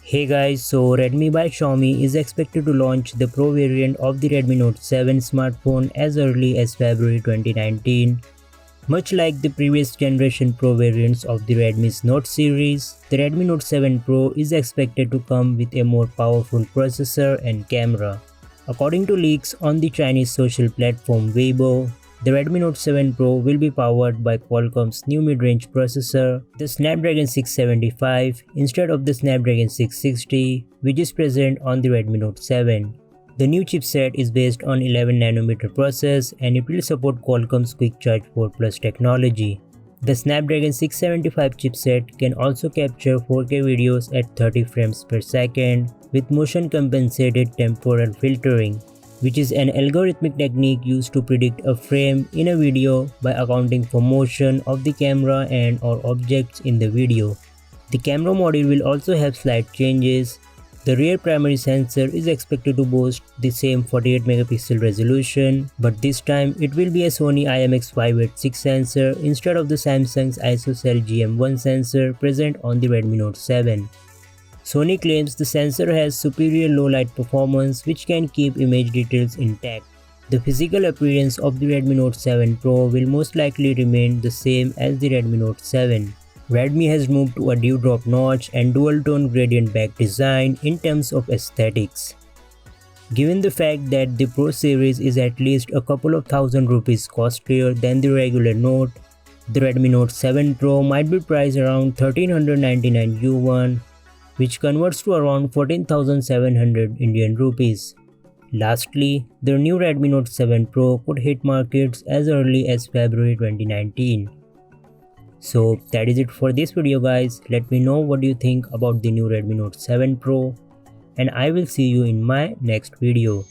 Hey guys, so Redmi by Xiaomi is expected to launch the Pro variant of the Redmi Note 7 smartphone as early as February 2019. Much like the previous generation Pro variants of the Redmi's Note series, the Redmi Note 7 Pro is expected to come with a more powerful processor and camera. According to leaks on the Chinese social platform Weibo, the Redmi Note 7 Pro will be powered by Qualcomm's new mid-range processor, the Snapdragon 675, instead of the Snapdragon 660, which is present on the Redmi Note 7. The new chipset is based on 11nm process and it will support Qualcomm's Quick Charge 4 Plus technology. The Snapdragon 675 chipset can also capture 4K videos at 30 frames per second with motion compensated temporal filtering, which is an algorithmic technique used to predict a frame in a video by accounting for motion of the camera and or objects in the video. The camera module will also have slight changes. The rear primary sensor is expected to boast the same 48MP resolution, but this time it will be a Sony IMX586 sensor instead of the Samsung's ISOCELL GM1 sensor present on the Redmi Note 7. Sony claims the sensor has superior low light performance which can keep image details intact. The physical appearance of the Redmi Note 7 Pro will most likely remain the same as the Redmi Note 7. Redmi has moved to a dewdrop notch and dual-tone gradient back design in terms of aesthetics. Given the fact that the Pro series is at least a couple of thousand rupees costlier than the regular Note, the Redmi Note 7 Pro might be priced around 1399 yuan, which converts to around 14,700 Indian rupees. Lastly, the new Redmi Note 7 Pro could hit markets as early as February 2019. So that is it for this video guys. Let me know what you think about the new Redmi Note 7 Pro and I will see you in my next video.